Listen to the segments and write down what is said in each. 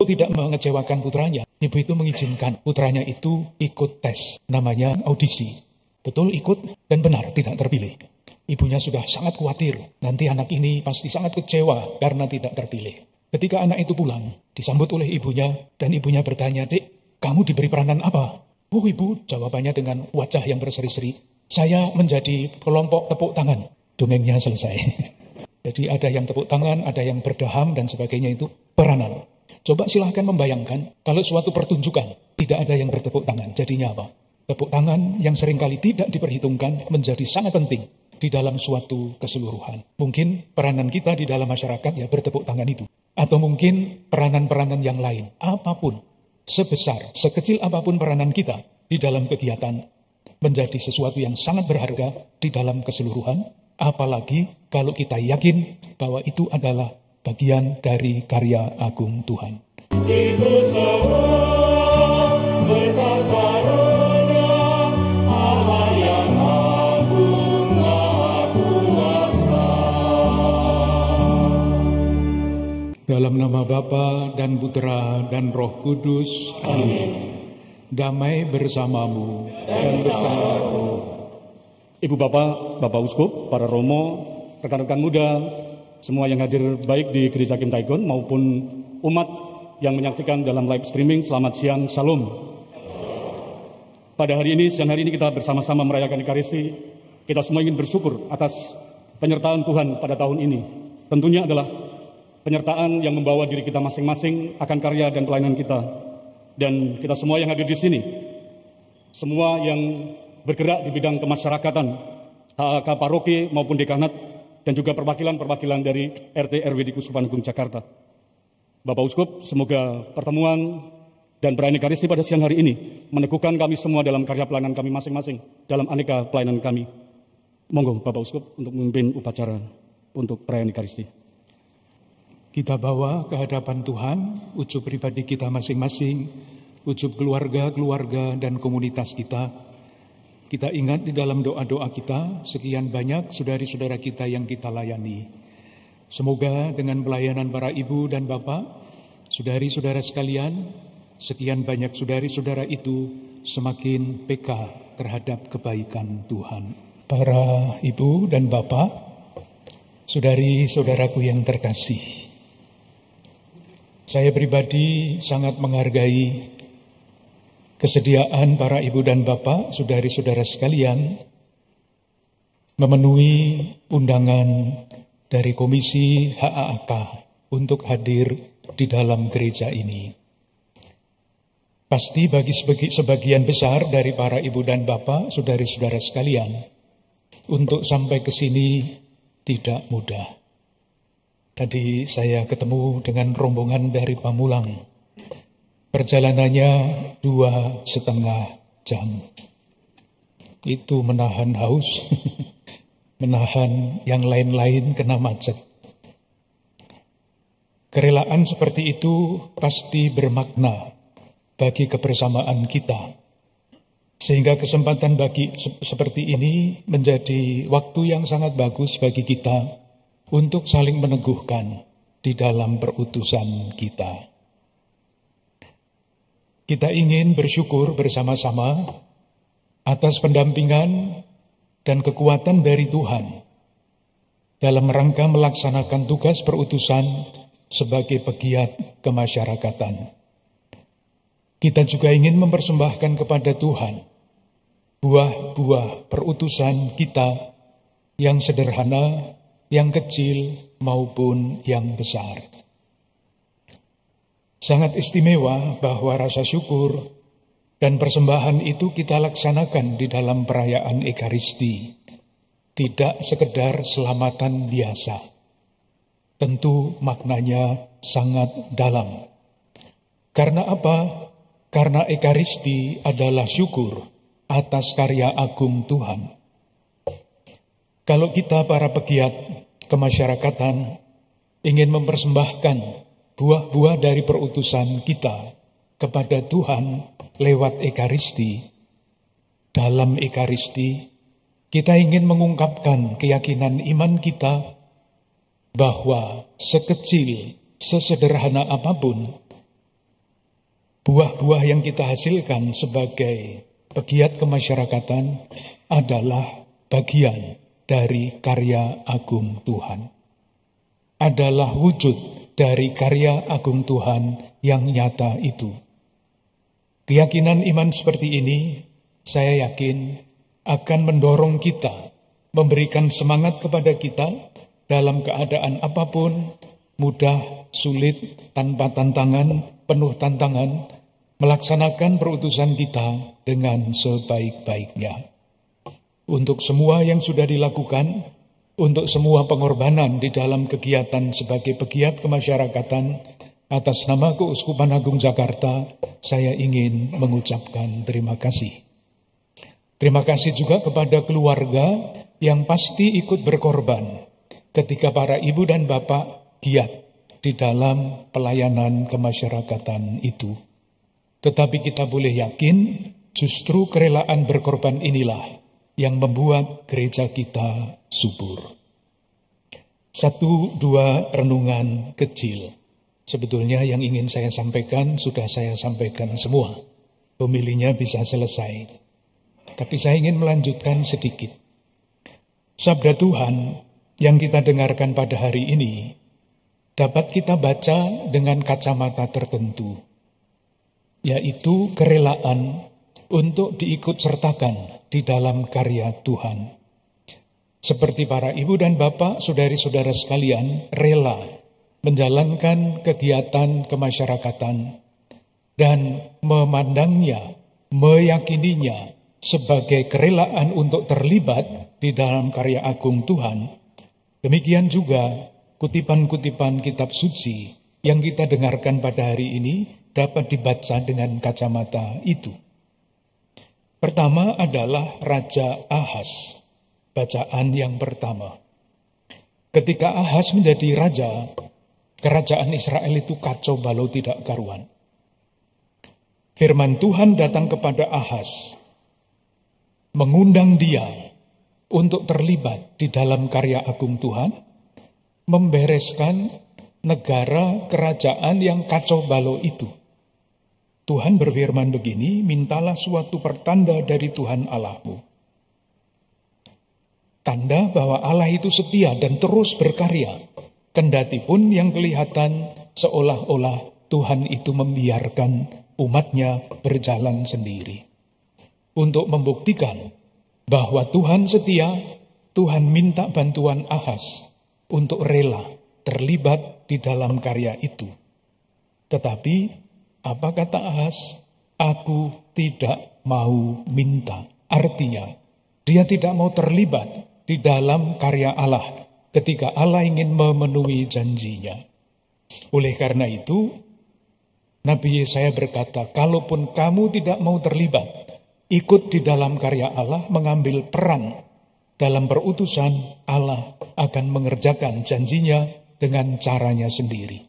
Tidak mengecewakan putranya, ibu itu mengizinkan putranya itu ikut tes, namanya audisi. Betul ikut dan benar tidak terpilih. Ibunya sudah sangat khawatir, nanti anak ini pasti sangat kecewa karena tidak terpilih. Ketika anak itu pulang, disambut oleh ibunya, dan ibunya bertanya, "Dek, kamu diberi peranan apa?" "Oh ibu," jawabannya dengan wajah yang berseri-seri, "saya menjadi kelompok tepuk tangan." Dongengnya selesai. Jadi ada yang tepuk tangan, ada yang berdaham dan sebagainya, itu peranan. Coba silahkan membayangkan kalau suatu pertunjukan tidak ada yang bertepuk tangan, jadinya apa? Tepuk tangan yang seringkali tidak diperhitungkan menjadi sangat penting di dalam suatu keseluruhan. Mungkin peranan kita di dalam masyarakat ya bertepuk tangan itu. Atau mungkin peranan-peranan yang lain, apapun, sebesar, sekecil apapun peranan kita di dalam kegiatan, menjadi sesuatu yang sangat berharga di dalam keseluruhan. Apalagi kalau kita yakin bahwa itu adalah bagian dari karya agung Tuhan. Itu semua berkat karunia Allah yang agung, Maha Kuasa. Dalam nama Bapa dan Putra dan Roh Kudus. Amin. Damai bersamamu Dan bersamaku. Ibu Bapak, Bapak Uskup, para Romo, rekan-rekan muda, semua yang hadir baik di Gereja Kim Daegon maupun umat yang menyaksikan dalam live streaming, selamat siang, Shalom. Pada hari ini, siang hari ini kita bersama-sama merayakan Ekaristi. Kita semua ingin bersyukur atas penyertaan Tuhan pada tahun ini. Tentunya adalah penyertaan yang membawa diri kita masing-masing akan karya dan pelayanan kita. Dan kita semua yang hadir di sini, semua yang bergerak di bidang kemasyarakatan, HAK paroki maupun dekanat, dan juga perwakilan-perwakilan dari RT RW di Kuskupan Agung Jakarta. Bapak Uskup, semoga pertemuan dan perayaan Ekaristi pada siang hari ini meneguhkan kami semua dalam karya pelayanan kami masing-masing, dalam aneka pelayanan kami. Monggo Bapak Uskup untuk memimpin upacara untuk perayaan Ekaristi. Kita bawa ke hadapan Tuhan ujub pribadi kita masing-masing, ujub keluarga dan komunitas kita. Kita ingat di dalam doa-doa kita, sekian banyak saudari-saudara kita yang kita layani. Semoga dengan pelayanan para ibu dan bapak, saudari-saudara sekalian, sekian banyak saudari-saudara itu semakin peka terhadap kebaikan Tuhan. Para ibu dan bapak, saudari-saudaraku yang terkasih, saya pribadi sangat menghargai kesediaan para ibu dan bapak, saudari-saudara sekalian, memenuhi undangan dari Komisi HAK untuk hadir di dalam gereja ini. Pasti bagi sebagian besar dari para ibu dan bapak, saudari-saudara sekalian, untuk sampai ke sini tidak mudah. Tadi saya ketemu dengan rombongan dari Pamulang. Perjalanannya 2,5 jam. Itu menahan haus, menahan yang lain-lain kena macet. Kerelaan seperti itu pasti bermakna bagi kebersamaan kita. Sehingga kesempatan bagi seperti ini menjadi waktu yang sangat bagus bagi kita untuk saling meneguhkan di dalam perutusan kita. Kita ingin bersyukur bersama-sama atas pendampingan dan kekuatan dari Tuhan dalam rangka melaksanakan tugas perutusan sebagai pegiat kemasyarakatan. Kita juga ingin mempersembahkan kepada Tuhan buah-buah perutusan kita yang sederhana, yang kecil maupun yang besar. Sangat istimewa bahwa rasa syukur dan persembahan itu kita laksanakan di dalam perayaan Ekaristi. Tidak sekedar selamatan biasa. Tentu maknanya sangat dalam. Karena apa? Karena Ekaristi adalah syukur atas karya agung Tuhan. Kalau kita para pegiat kemasyarakatan ingin mempersembahkan buah-buah dari perutusan kita kepada Tuhan lewat Ekaristi. Dalam Ekaristi, kita ingin mengungkapkan keyakinan iman kita bahwa sekecil, sesederhana apapun, Buah-buah yang kita hasilkan sebagai pegiat kemasyarakatan adalah bagian dari karya agung Tuhan. Adalah wujud dari karya agung Tuhan yang nyata itu. Keyakinan iman seperti ini, saya yakin akan mendorong kita, memberikan semangat kepada kita dalam keadaan apapun, mudah, sulit, tanpa tantangan, penuh tantangan, melaksanakan perutusan kita dengan sebaik-baiknya. Untuk semua yang sudah dilakukan, untuk semua pengorbanan di dalam kegiatan sebagai pegiat kemasyarakatan, atas nama Keuskupan Agung Jakarta, saya ingin mengucapkan terima kasih. Terima kasih juga kepada keluarga yang pasti ikut berkorban ketika para ibu dan bapak giat di dalam pelayanan kemasyarakatan itu. Tetapi kita boleh yakin, justru kerelaan berkorban inilah yang membuat gereja kita subur. 1-2 renungan kecil. Sebetulnya yang ingin saya sampaikan sudah saya sampaikan semua. Pemilinya bisa selesai. Tapi saya ingin melanjutkan sedikit. Sabda Tuhan yang kita dengarkan pada hari ini dapat kita baca dengan kacamata tertentu, yaitu kerelaan untuk diikut sertakan di dalam karya Tuhan. Seperti para ibu dan bapak, saudari-saudara sekalian, rela menjalankan kegiatan kemasyarakatan dan memandangnya, meyakininya sebagai kerelaan untuk terlibat di dalam karya agung Tuhan. Demikian juga kutipan-kutipan kitab suci yang kita dengarkan pada hari ini dapat dibaca dengan kacamata itu. Pertama adalah Raja Ahaz, bacaan yang pertama. Ketika Ahaz menjadi raja, kerajaan Israel itu kacau balau tidak karuan. Firman Tuhan datang kepada Ahaz, mengundang dia untuk terlibat di dalam karya agung Tuhan, membereskan negara kerajaan yang kacau balau itu. Tuhan berfirman begini, mintalah suatu pertanda dari Tuhan Allahmu. Tanda bahwa Allah itu setia dan terus berkarya, kendati pun yang kelihatan seolah-olah Tuhan itu membiarkan umatnya berjalan sendiri. Untuk membuktikan bahwa Tuhan setia, Tuhan minta bantuan Ahaz untuk rela terlibat di dalam karya itu. Tetapi apa kata Ahaz? Aku tidak mau minta. Artinya, dia tidak mau terlibat di dalam karya Allah ketika Allah ingin memenuhi janjinya. Oleh karena itu, Nabi Yesaya berkata, kalaupun kamu tidak mau terlibat, ikut di dalam karya Allah, mengambil peran dalam perutusan, Allah akan mengerjakan janjinya dengan caranya sendiri.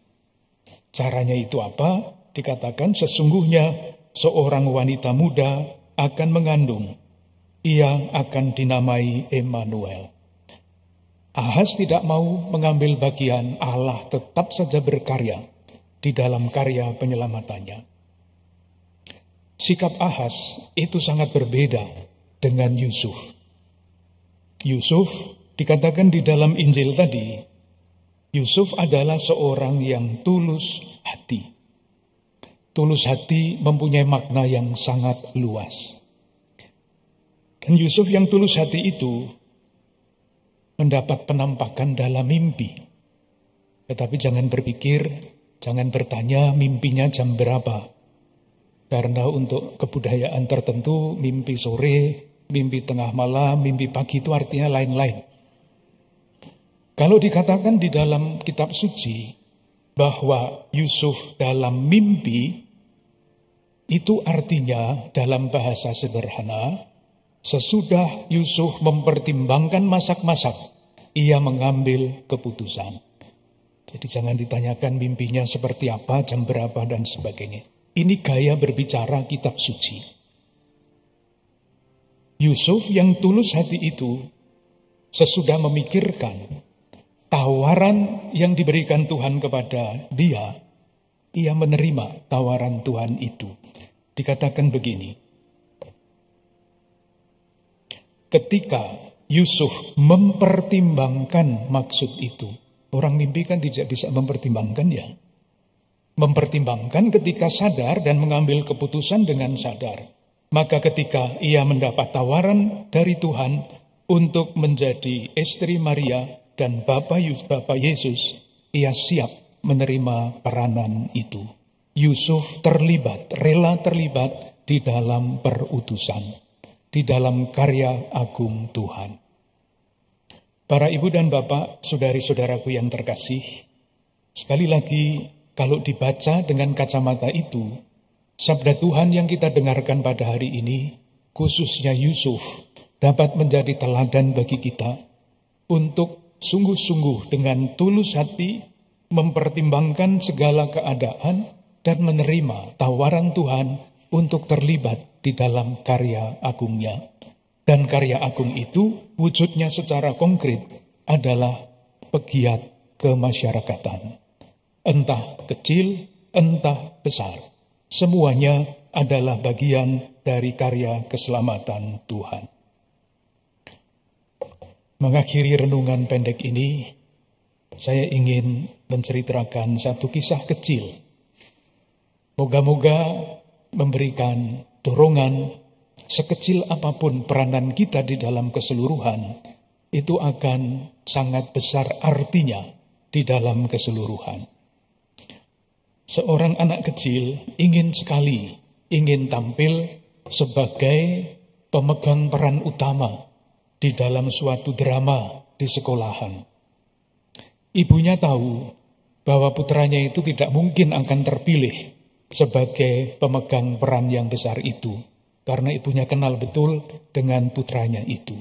Caranya itu apa? Dikatakan sesungguhnya seorang wanita muda akan mengandung. Ia akan dinamai Emmanuel. Ahaz tidak mau mengambil bagian, Allah tetap saja berkarya di dalam karya penyelamatannya. Sikap Ahaz itu sangat berbeda dengan Yusuf. Yusuf dikatakan di dalam Injil tadi, Yusuf adalah seorang yang tulus hati. Tulus hati mempunyai makna yang sangat luas. Dan Yusuf yang tulus hati itu mendapat penampakan dalam mimpi. Tetapi jangan berpikir, jangan bertanya mimpinya jam berapa. Karena untuk kebudayaan tertentu, mimpi sore, mimpi tengah malam, mimpi pagi itu artinya lain-lain. Kalau dikatakan di dalam kitab suci bahwa Yusuf dalam mimpi, itu artinya dalam bahasa sederhana, sesudah Yusuf mempertimbangkan masak-masak, ia mengambil keputusan. Jadi jangan ditanyakan mimpinya seperti apa, jam berapa, dan sebagainya. Ini gaya berbicara kitab suci. Yusuf yang tulus hati itu, sesudah memikirkan tawaran yang diberikan Tuhan kepada dia, ia menerima tawaran Tuhan itu. Dikatakan begini, ketika Yusuf mempertimbangkan maksud itu. Orang mimpi kan tidak bisa mempertimbangkan ya. Mempertimbangkan ketika sadar dan mengambil keputusan dengan sadar. Maka ketika ia mendapat tawaran dari Tuhan untuk menjadi istri Maria dan Bapak Yesus, ia siap menerima peranan itu. Yusuf terlibat, rela terlibat di dalam perutusan, di dalam karya agung Tuhan. Para ibu dan bapak, saudari-saudaraku yang terkasih, sekali lagi kalau dibaca dengan kacamata itu, sabda Tuhan yang kita dengarkan pada hari ini, khususnya Yusuf, dapat menjadi teladan bagi kita untuk sungguh-sungguh dengan tulus hati mempertimbangkan segala keadaan dan menerima tawaran Tuhan untuk terlibat di dalam karya agungnya. Dan karya agung itu wujudnya secara konkret adalah pegiat kemasyarakatan. Entah kecil, entah besar. Semuanya adalah bagian dari karya keselamatan Tuhan. Mengakhiri renungan pendek ini, saya ingin menceritakan satu kisah kecil. Moga-moga memberikan dorongan. Sekecil apapun peranan kita di dalam keseluruhan, itu akan sangat besar artinya di dalam keseluruhan. Seorang anak kecil ingin tampil sebagai pemegang peran utama di dalam suatu drama di sekolahan. Ibunya tahu bahwa putranya itu tidak mungkin akan terpilih sebagai pemegang peran yang besar itu. Karena ibunya kenal betul dengan putranya itu.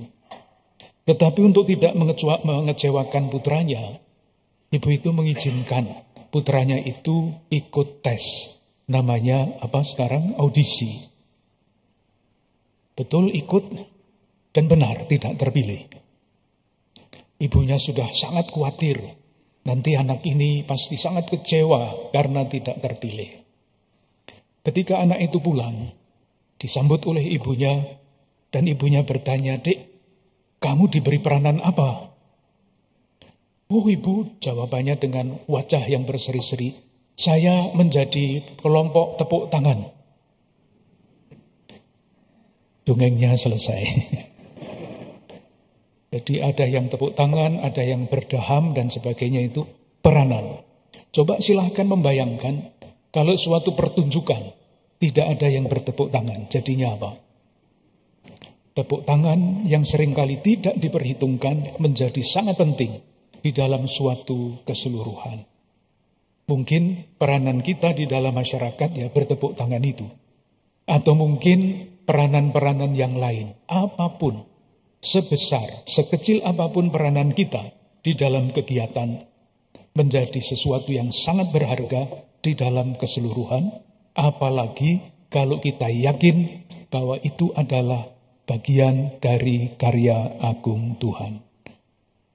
Tetapi untuk tidak mengecewakan putranya, ibu itu mengizinkan putranya itu ikut tes. Namanya apa sekarang? Audisi. Betul ikut dan benar tidak terpilih. Ibunya sudah sangat khawatir. Nanti anak ini pasti sangat kecewa karena tidak terpilih. Ketika anak itu pulang, disambut oleh ibunya, dan ibunya bertanya, "Dek, kamu diberi peranan apa?" "Oh ibu," jawabannya dengan wajah yang berseri-seri, "saya menjadi kelompok tepuk tangan." Dongengnya selesai. Jadi ada yang tepuk tangan, ada yang berdaham, dan sebagainya itu peranan. Coba silahkan membayangkan, kalau suatu pertunjukan, tidak ada yang bertepuk tangan, jadinya apa? Tepuk tangan yang seringkali tidak diperhitungkan menjadi sangat penting di dalam suatu keseluruhan. Mungkin peranan kita di dalam masyarakat ya bertepuk tangan itu. Atau mungkin peranan-peranan yang lain, apapun, sebesar, sekecil apapun peranan kita di dalam kegiatan, menjadi sesuatu yang sangat berharga di dalam keseluruhan. Apalagi kalau kita yakin bahwa itu adalah bagian dari karya agung Tuhan.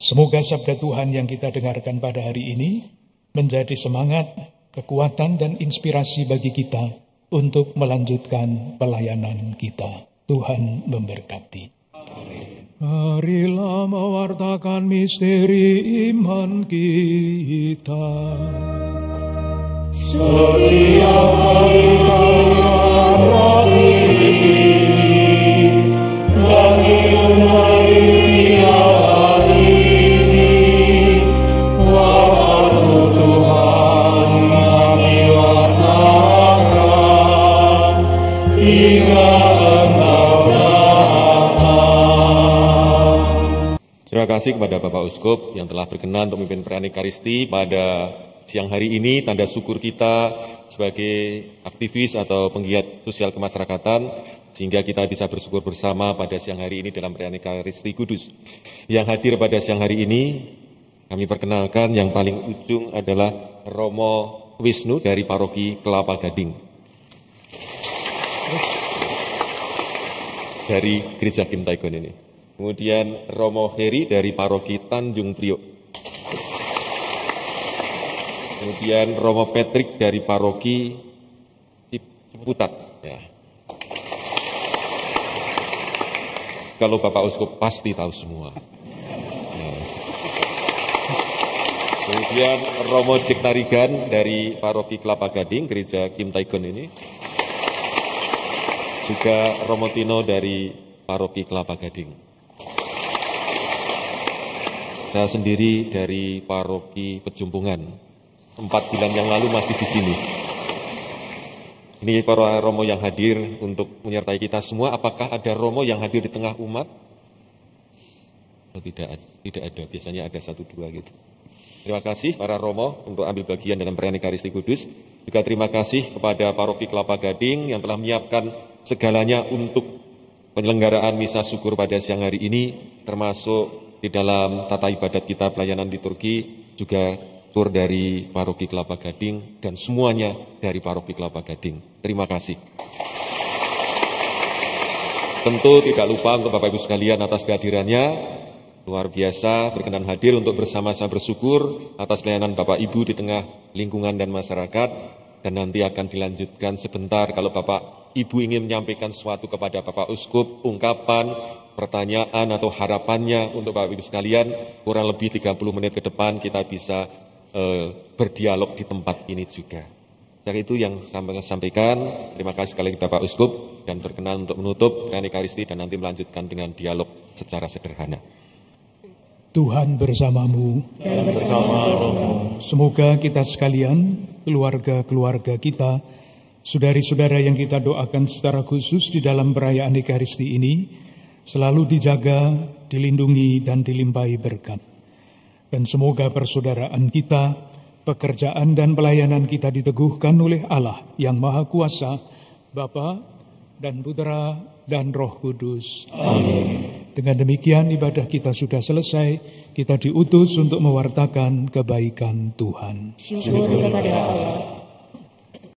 Semoga sabda Tuhan yang kita dengarkan pada hari ini menjadi semangat, kekuatan, dan inspirasi bagi kita untuk melanjutkan pelayanan kita. Tuhan memberkati. Marilah mewartakan misteri iman kita. Setiap hari kami menaiki hari ini, waktu Tuhan kami wartakan hingga Engkau datang. Terima kasih kepada Bapak Uskup yang telah berkenan untuk memimpin perayaan Ekaristi pada siang hari ini. Tanda syukur kita sebagai aktivis atau penggiat sosial kemasyarakatan, sehingga kita bisa bersyukur bersama pada siang hari ini dalam perayaan Ekaristi Kudus. Yang hadir pada siang hari ini, kami perkenalkan yang paling ujung adalah Romo Wisnu dari Paroki Kelapa Gading, dari Gereja Kim Taigon ini. Kemudian Romo Heri dari Paroki Tanjung Priok. Kemudian Romo Patrick dari Paroki Ciputat. Ya. Kalau Bapak Uskup pasti tahu semua. Ya. Kemudian Romo Jack Tarigan dari Paroki Kelapa Gading, Gereja Kim Taigon ini. Juga Romo Tino dari Paroki Kelapa Gading. Saya sendiri dari Paroki Pejumpungan, 4 bulan yang lalu masih di sini. Ini para Romo yang hadir untuk menyertai kita semua. Apakah ada Romo yang hadir di tengah umat? Oh, tidak ada. Biasanya ada 1-2 gitu. Terima kasih para Romo untuk ambil bagian dalam perayaan Ekaristi Kudus. Juga terima kasih kepada Paroki Kelapa Gading yang telah menyiapkan segalanya untuk penyelenggaraan misa syukur pada siang hari ini, termasuk di dalam tata ibadat kita pelayanan liturgi, juga tur dari Paroki Kelapa Gading, dan semuanya dari Paroki Kelapa Gading. Terima kasih. Tentu tidak lupa untuk Bapak Ibu sekalian atas kehadirannya, luar biasa berkenan hadir untuk bersama-sama bersyukur atas pelayanan Bapak Ibu di tengah lingkungan dan masyarakat, dan nanti akan dilanjutkan sebentar kalau Bapak Ibu ingin menyampaikan sesuatu kepada Bapak Uskup, ungkapan, pertanyaan atau harapannya untuk Bapak Ibu sekalian, kurang lebih 30 menit ke depan kita bisa berdialog di tempat ini juga. Jadi itu yang saya sampaikan. Terima kasih sekali lagi Bapak Uskup, dan berkenan untuk menutup perayaan Ekaristi dan nanti melanjutkan dengan dialog secara sederhana. Tuhan bersamamu. Dan bersama rohmu. Semoga kita sekalian, keluarga-keluarga kita, saudari-saudara yang kita doakan secara khusus di dalam perayaan Ekaristi ini, selalu dijaga, dilindungi, dan dilimpahi berkat. Dan semoga persaudaraan kita, pekerjaan dan pelayanan kita diteguhkan oleh Allah yang Maha Kuasa, Bapa dan Putra dan Roh Kudus. Amin. Dengan demikian ibadah kita sudah selesai, kita diutus untuk mewartakan kebaikan Tuhan. Syukur kepada Allah.